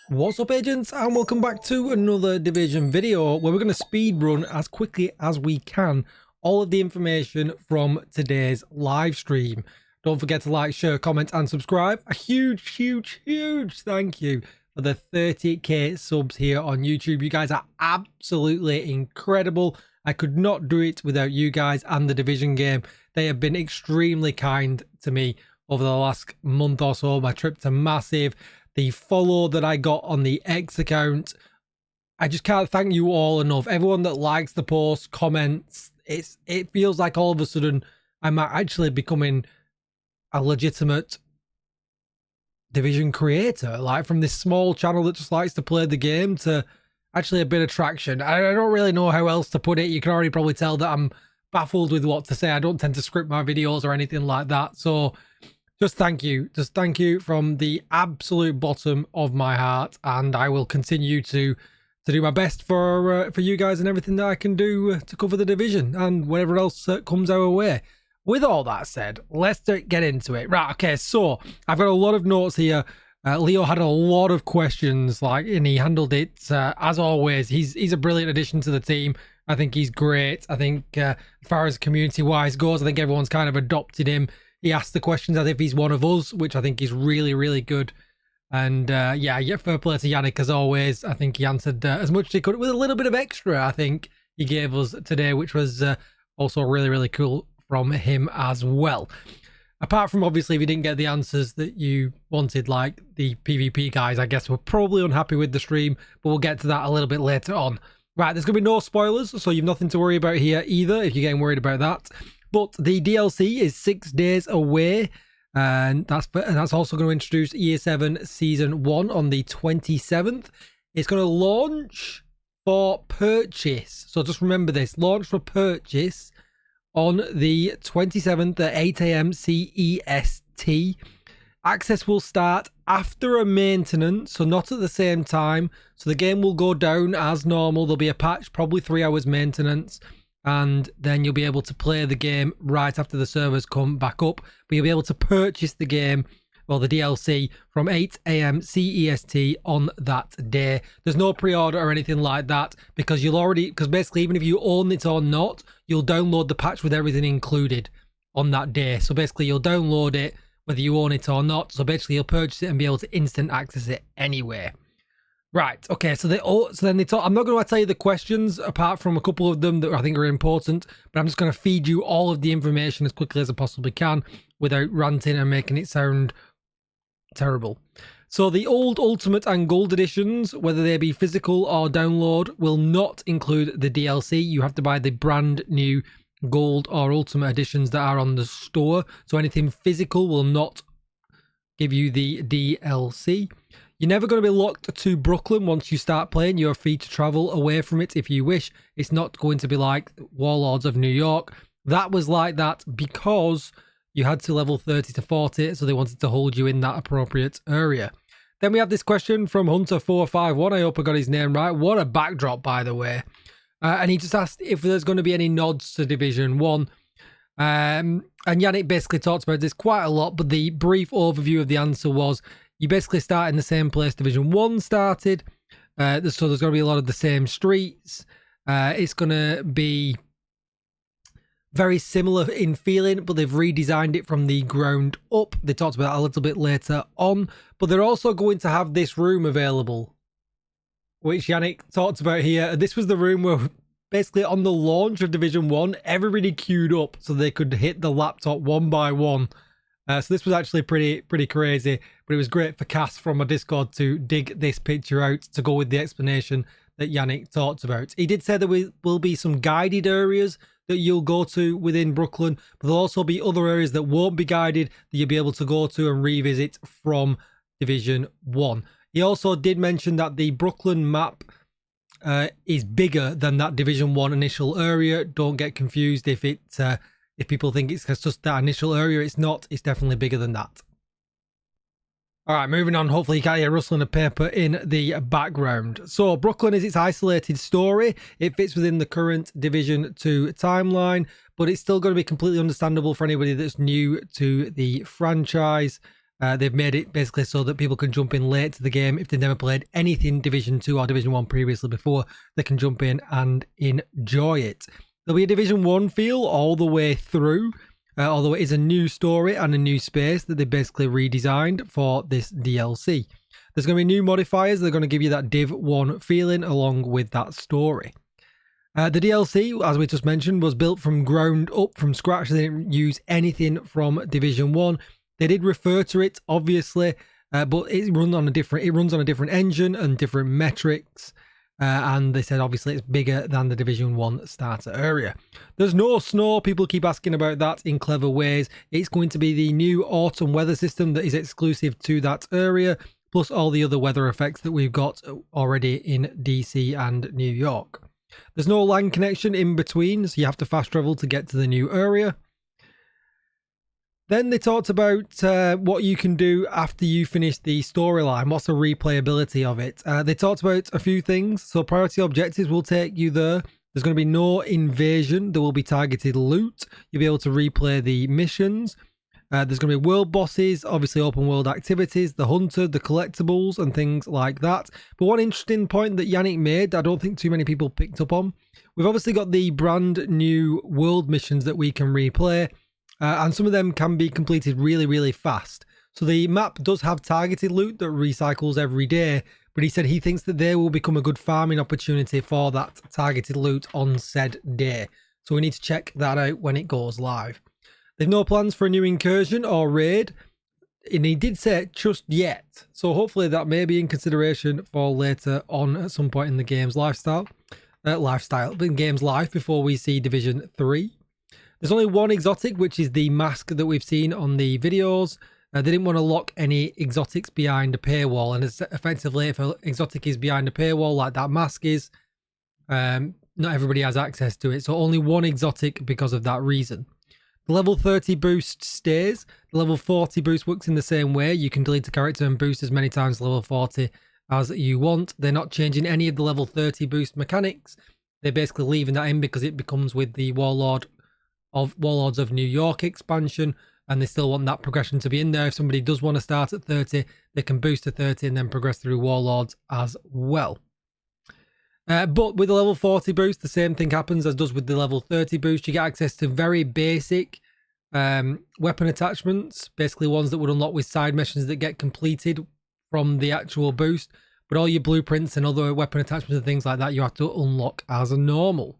What's up, agents, and welcome back to another Division video where we're going to speed run as quickly as we can all of the information from today's live stream. Don't forget to like, share, comment and subscribe. A huge thank you for the 30k subs here on YouTube. You guys are absolutely incredible. I could not do it without you guys and the Division game. They have been extremely kind to me over the last month or so. My trip to Massive, the follow that I got on the X account, I just can't thank you all enough. Everyone that likes the post, comments, it feels like all of a sudden I'm actually becoming a legitimate Division creator, like from this small channel that just likes to play the game to actually a bit of traction. I don't really know how else to put it. You can already probably tell that I'm baffled with what to say. I don't tend to script my videos or anything like that. So just thank you from the absolute bottom of my heart, and I will continue to do my best for you guys and everything that I can do to cover the Division and whatever else comes our way. With all that said, let's get into it. Right, okay, so I've got a lot of notes here. Leo had a lot of questions, and he handled it as always. He's a brilliant addition to the team. I think he's great. I think as far as community-wise goes, I think everyone's kind of adopted him. He asked the questions as if he's one of us, which I think is really good. And yeah, fair play to Yannick as always. I think he answered as much as he could with a little bit of extra, I think he gave us today, which was also really cool from him as well. Apart from obviously if you didn't get the answers that you wanted, like the PvP guys, I guess were probably unhappy with the stream, but we'll get to that a little bit later on. Right, there's going to be no spoilers, so you've nothing to worry about here either if you're getting worried about that. But the DLC is 6 days away, and that's also going to introduce Year 7 Season 1 on the 27th. It's going to launch for purchase. So just remember this, launch for purchase on the 27th at 8 AM CEST. Access will start after a maintenance, so not at the same time. So the game will go down as normal. There'll be a patch, probably 3 hours maintenance, and then you'll be able to play the game right after the servers come back up. But you'll be able to purchase the game, well, the DLC, from 8 AM CEST on that day. There's no pre-order or anything like that, because because basically even if you own it or not, you'll download the patch with everything included on that day. So basically you'll download it whether you own it or not. So basically you'll purchase it and be able to instant access it anyway. Right, okay, so then they talk. I'm not going to tell you the questions apart from a couple of them that I think are important, but I'm just going to feed you all of the information as quickly as I possibly can without ranting and making it sound terrible. So the old Ultimate and Gold editions, whether they be physical or download, will not include the DLC. You have to buy the brand new Gold or Ultimate editions that are on the store. So anything physical will not give you the DLC. You're never going to be locked to Brooklyn once you start playing. You're free to travel away from it if you wish. It's not going to be like Warlords of New York. That was like that because you had to level 30 to 40, so they wanted to hold you in that appropriate area. Then we have this question from Hunter451. I hope I got his name right. What a backdrop, by the way. And he just asked if there's going to be any nods to Division 1. And Yannick basically talked about this quite a lot, but the brief overview of the answer was you basically start in the same place Division 1 started. So there's going to be a lot of the same streets. It's going to be very similar in feeling, but they've redesigned it from the ground up. They talked about that a little bit later on. But they're also going to have this room available, which Yannick talked about here. This was the room where basically on the launch of Division 1, everybody queued up so they could hit the laptop one by one. So this was actually pretty crazy, but it was great for Cass from my Discord to dig this picture out to go with the explanation that Yannick talked about. He did say there will be some guided areas that you'll go to within Brooklyn, but there'll also be other areas that won't be guided that you'll be able to go to and revisit from Division 1. He also did mention that the Brooklyn map is bigger than that Division 1 initial area. Don't get confused if people think it's just that initial area. It's not. It's definitely bigger than that. All right, moving on. Hopefully you can't hear rustling of paper in the background. So Brooklyn is its isolated story. It fits within the current Division 2 timeline, but it's still going to be completely understandable for anybody that's new to the franchise. They've made it basically so that people can jump in late to the game. If they've never played anything Division 2 or Division 1 previously before, they can jump in and enjoy it. There'll be a Division 1 feel all the way through, although it is a new story and a new space that they basically redesigned for this DLC. There's going to be new modifiers that are going to give you that Div 1 feeling along with that story. The DLC, as we just mentioned, was built from ground up, from scratch. They didn't use anything from Division 1. They did refer to it, obviously, but it runs on a different engine and different metrics. And they said, obviously, it's bigger than the Division 1 starter area. There's no snow. People keep asking about that in clever ways. It's going to be the new autumn weather system that is exclusive to that area, plus all the other weather effects that we've got already in DC and New York. There's no LAN connection in between, so you have to fast travel to get to the new area. Then they talked about what you can do after you finish the storyline. What's the replayability of it? They talked about a few things. So priority objectives will take you there. There's going to be no invasion. There will be targeted loot. You'll be able to replay the missions. There's going to be world bosses, obviously open world activities, the hunter, the collectibles and things like that. But one interesting point that Yannick made, I don't think too many people picked up on. We've obviously got the brand new world missions that we can replay. And some of them can be completed really, really fast. So the map does have targeted loot that recycles every day, but he said he thinks that they will become a good farming opportunity for that targeted loot on said day. So we need to check that out when it goes live. There's no plans for a new incursion or raid, and he did say just yet. So hopefully that may be in consideration for later on at some point in the game's in game's life before we see Division 3. There's only one exotic, which is the mask that we've seen on the videos. They didn't want to lock any exotics behind a paywall, and it's effectively, if an exotic is behind a paywall like that mask is, not everybody has access to it. So only one exotic because of that reason. The level 30 boost stays. The level 40 boost works in the same way. You can delete a character and boost as many times level 40 as you want. They're not changing any of the level 30 boost mechanics. They're basically leaving that in because it becomes with the Warlords of New York expansion, and they still want that progression to be in there. If somebody does want to start at 30, they can boost to 30 and then progress through Warlords as well. But with the level 40 boost, the same thing happens as does with the level 30 boost. You get access to very basic weapon attachments, basically ones that would unlock with side missions that get completed from the actual boost. But all your blueprints and other weapon attachments and things like that, you have to unlock as a normal.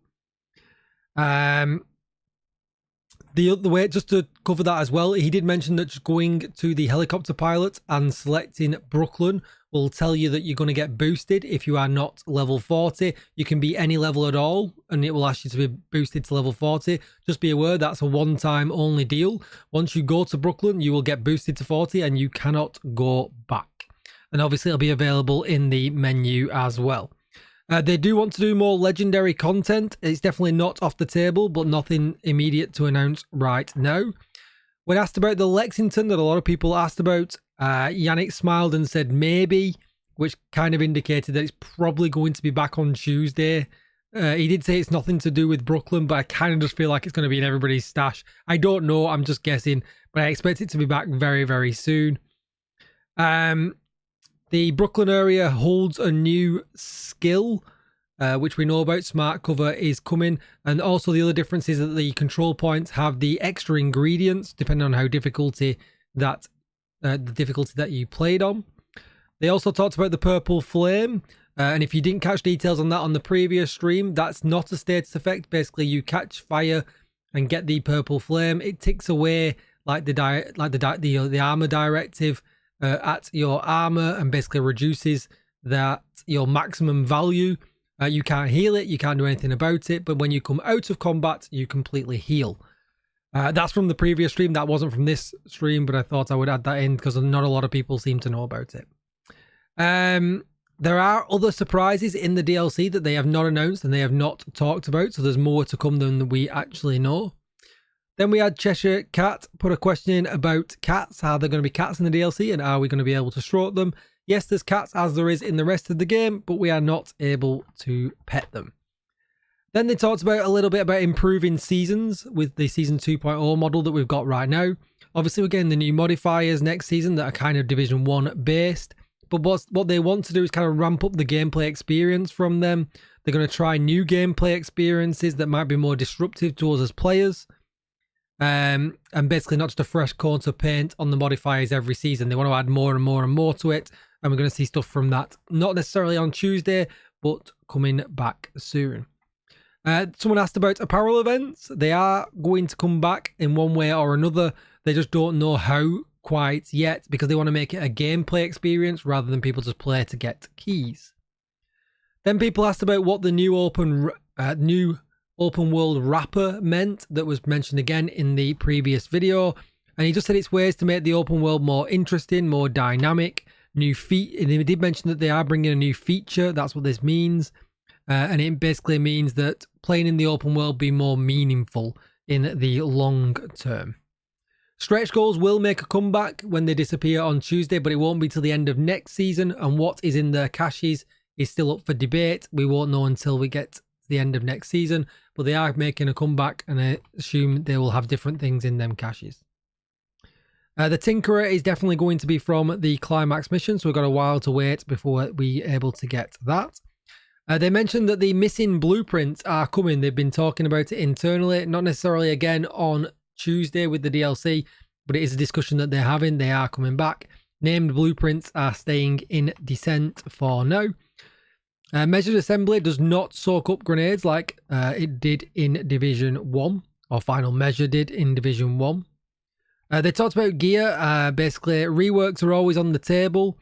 The way, just to cover that as well, he did mention that just going to the helicopter pilot and selecting Brooklyn will tell you that you're going to get boosted if you are not level 40. You can be any level at all, and it will ask you to be boosted to level 40. Just be aware that's a one-time only deal. Once you go to Brooklyn, you will get boosted to 40 and you cannot go back. And obviously it'll be available in the menu as well. They do want to do more legendary content. It's definitely not off the table, but nothing immediate to announce right now. When asked about the Lexington that a lot of people asked about, Yannick smiled and said maybe, which kind of indicated that it's probably going to be back on Tuesday. He did say it's nothing to do with Brooklyn, but I kind of just feel like it's going to be in everybody's stash. I don't know, I'm just guessing, but I expect it to be back very, very soon. The Brooklyn area holds a new skill, which we know about. Smart cover is coming. And also the other difference is that the control points have the extra ingredients, depending on how difficulty that the difficulty that you played on. They also talked about the purple flame. And if you didn't catch details on that on the previous stream, that's not a status effect. Basically, you catch fire and get the purple flame. It ticks away like the armor directive at your armor and basically reduces that your maximum value. You can't heal it, you can't do anything about it, but when you come out of combat, you completely heal. That's from the previous stream. That wasn't from this stream, but I thought I would add that in because not a lot of people seem to know about it. There are other surprises in the DLC that they have not announced and they have not talked about, so there's more to come than we actually know. Then we had Cheshire Cat put a question in about cats, how they're going to be cats in the DLC and are we going to be able to stroke them. Yes, there's cats as there is in the rest of the game, but we are not able to pet them. Then they talked about a little bit about improving seasons with the Season 2.0 model that we've got right now. Obviously, we're getting the new modifiers next season that are kind of Division 1 based. But what they want to do is kind of ramp up the gameplay experience from them. They're going to try new gameplay experiences that might be more disruptive to us as players. And basically not just a fresh coat of paint on the modifiers every season. They want to add more and more and more to it. And we're going to see stuff from that. Not necessarily on Tuesday, but coming back soon. Someone asked about apparel events. They are going to come back in one way or another. They just don't know how quite yet because they want to make it a gameplay experience rather than people just play to get keys. Then people asked about what the new open world wrapper meant that was mentioned again in the previous video, and he just said it's ways to make the open world more interesting, more dynamic, new they did mention that they are bringing a new feature. That's what this means, and it basically means that playing in the open world be more meaningful in the long term. Stretch goals will make a comeback when they disappear on Tuesday, but it won't be till the end of next season, and what is in their caches is still up for debate. We won't know until we get to the end of next season, but they are making a comeback, and I assume they will have different things in them caches. The Tinkerer is definitely going to be from the Climax mission, so we've got a while to wait before we're able to get that. They mentioned that the missing blueprints are coming. They've been talking about it internally, not necessarily again on Tuesday with the DLC, but it is a discussion that they're having. They are coming back. Named blueprints are staying in Descent for now. Measured assembly does not soak up grenades like it did in Division 1, or Final Measure did in Division 1. They talked about gear. Basically, reworks are always on the table.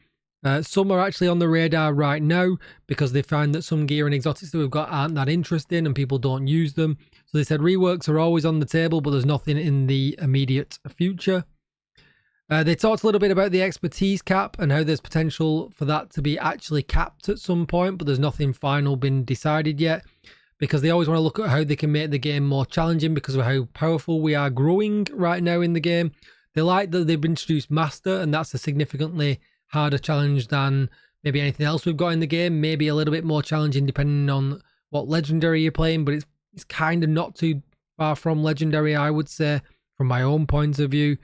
Some are actually on the radar right now because they find that some gear and exotics that we've got aren't that interesting and people don't use them. So they said reworks are always on the table, but there's nothing in the immediate future. They talked a little bit about the expertise cap and how there's potential for that to be actually capped at some point, but there's nothing final been decided yet because they always want to look at how they can make the game more challenging because of how powerful we are growing right now in the game. They like that they've introduced Master, and that's a significantly harder challenge than maybe anything else we've got in the game. Maybe a little bit more challenging depending on what legendary you're playing, but it's kind of not too far from legendary, I would say, from my own point of view.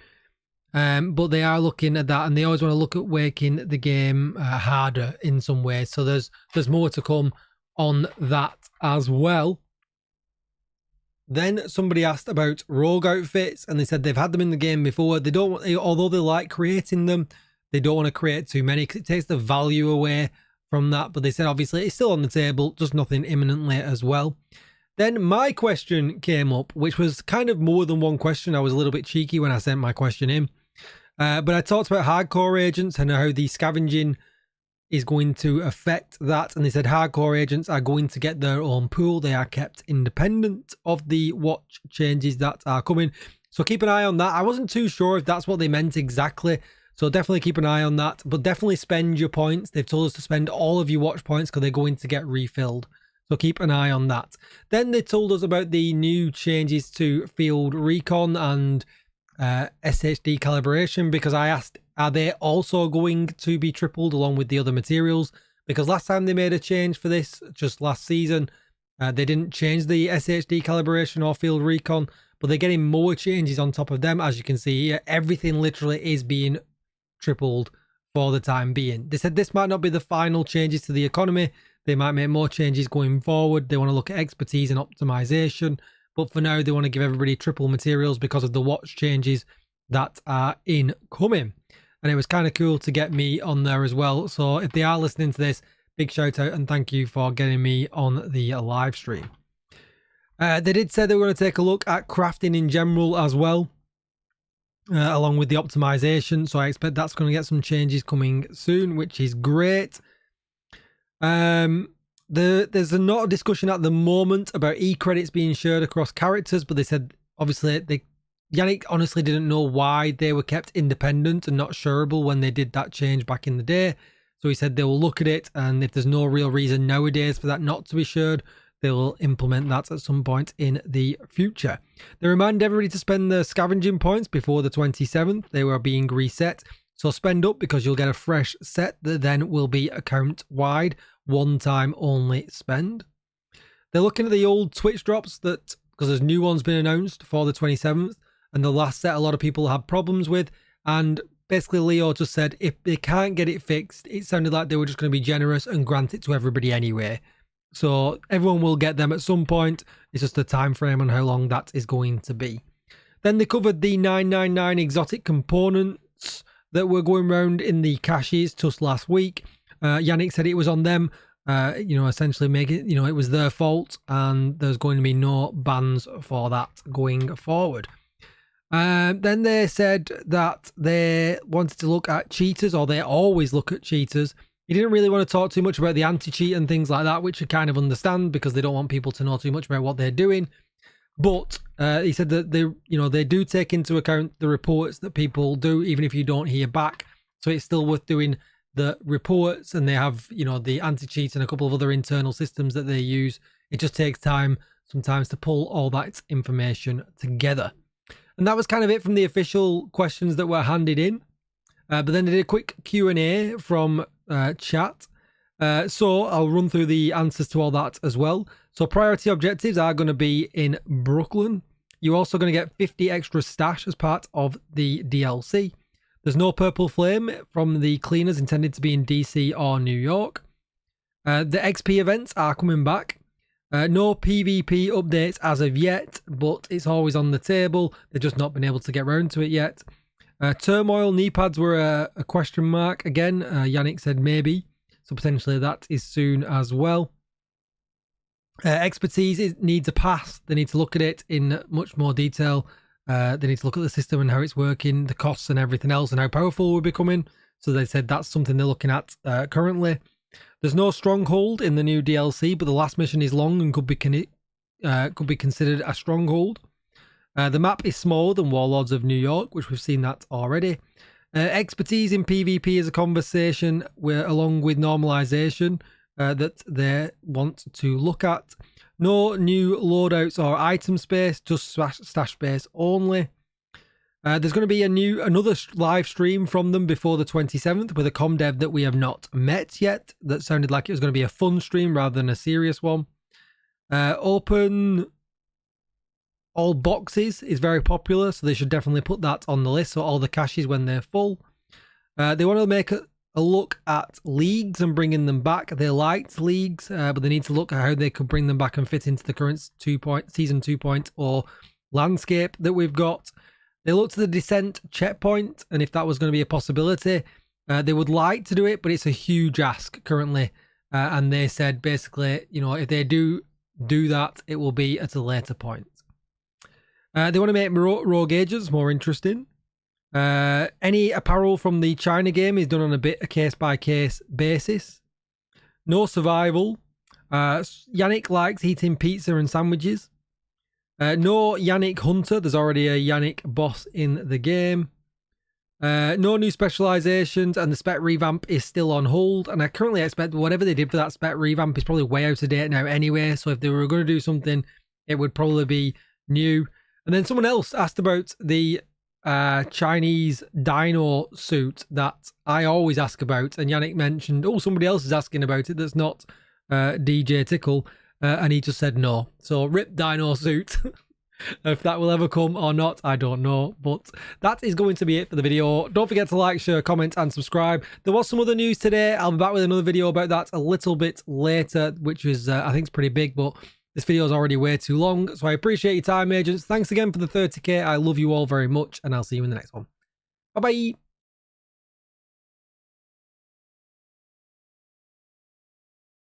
But they are looking at that, and they always want to look at making the game harder in some ways. So there's more to come on that as well. Then somebody asked about rogue outfits, and they said they've had them in the game before. They don't, although they like creating them, they don't want to create too many because it takes the value away from that. But they said obviously it's still on the table, just nothing imminently as well. Then my question came up, which was kind of more than one question. I was a little bit cheeky when I sent my question in. But I talked about hardcore agents and how the scavenging is going to affect that. And they said hardcore agents are going to get their own pool. They are kept independent of the watch changes that are coming. So keep an eye on that. I wasn't too sure if that's what they meant exactly. So definitely keep an eye on that. But definitely spend your points. They've told us to spend all of your watch points because they're going to get refilled. So keep an eye on that. Then they told us about the new changes to field recon and SHD calibration, because I asked, are they also going to be tripled along with the other materials? Because last time they made a change for this, just last season, they didn't change the SHD calibration or field recon, but they're getting more changes on top of them. As you can see here, everything literally is being tripled for the time being. They said this might not be the final changes to the economy. They might make more changes going forward. They want to look at expertise and optimization. But for now, they want to give everybody triple materials because of the watch changes that are incoming. And it was kind of cool to get me on there as well. So if they are listening to this, big shout out and thank you for getting me on the live stream. They did say they were going to take a look at crafting in general as well, along with the optimization. So I expect that's going to get some changes coming soon, which is great. There's not a discussion at the moment about e-credits being shared across characters, but they said obviously Yannick honestly didn't know why they were kept independent and not shareable when they did that change back in the day. So he said they will look at it, and if there's no real reason nowadays for that not to be shared, they will implement that at some point in the future. They remind everybody to spend their scavenging points before the 27th. They were being reset. So spend up because you'll get a fresh set that then will be account wide, one time only spend. They're looking at the old Twitch drops that, because there's new ones been announced for the 27th. and the last set a lot of people had problems with. And basically Leo just said if they can't get it fixed, it sounded like they were just going to be generous and grant it to everybody anyway. So everyone will get them at some point. It's just the time frame on how long that is going to be. Then they covered the 999 exotic components that were going around in the caches just last week. Yannick said it was on them, essentially make it, it was their fault, and there's going to be no bans for that going forward. Then they said that they wanted to look at cheaters, or they always look at cheaters. He didn't really want to talk too much about the anti-cheat and things like that, which I kind of understand because they don't want people to know too much about what they're doing. But he said that they do take into account the reports that people do, even if you don't hear back. So it's still worth doing the reports, and they have, the anti-cheat and a couple of other internal systems that they use. It just takes time sometimes to pull all that information together. And that was kind of it from the official questions that were handed in. But then they did a quick Q&A from chat. So I'll run through the answers to all that as well. So priority objectives are going to be in Brooklyn. You're also going to get 50 extra stash as part of the DLC. There's no purple flame from the cleaners intended to be in DC or New York. The XP events are coming back. No PvP updates as of yet, but it's always on the table. They've just not been able to get around to it yet. Turmoil knee pads were a question mark. Again, Yannick said maybe. So potentially that is soon as well. Expertise needs a pass. They need to look at it in much more detail. They need to look at the system and how it's working, the costs and everything else, and how powerful we're becoming. So they said that's something they're looking at currently. There's no stronghold in the new DLC, but the last mission is long and could be considered a stronghold. The map is smaller than Warlords of New York, which we've seen that already. Expertise in PvP is a conversation along with normalization that they want to look at. No new loadouts or item space, just stash space only. There's going to be another live stream from them before the 27th with a com dev that we have not met yet. That sounded like it was going to be a fun stream rather than a serious one. Open all boxes is very popular, so they should definitely put that on the list. So all the caches when they're full. They want to make a look at leagues and bringing them back. They liked leagues, but they need to look at how they could bring them back and fit into the current season 2.0 landscape that we've got. They looked at the descent checkpoint, and if that was going to be a possibility, they would like to do it, but it's a huge ask currently. And they said basically, if they do that, it will be at a later point. They want to make rogue agents more interesting. Any apparel from the China game is done on a case-by-case basis. No survival. Yannick likes eating pizza and sandwiches. No Yannick Hunter. There's already a Yannick boss in the game. No new specializations, and the spec revamp is still on hold. And I currently expect whatever they did for that spec revamp is probably way out of date now anyway. So if they were going to do something, it would probably be new. And then someone else asked about the Chinese dino suit that I always ask about, and Yannick mentioned, somebody else is asking about it that's not DJ Tickle, and he just said no. So rip dino suit. If that will ever come or not, I don't know, but that is going to be it for the video. Don't forget to like, share, comment and subscribe. There was some other news today. I'll be back with another video about that a little bit later, which is I think it's pretty big, but this video is already way too long, so I appreciate your time, agents. Thanks again for the 30k. I love you all very much, and I'll see you in the next one. Bye-bye.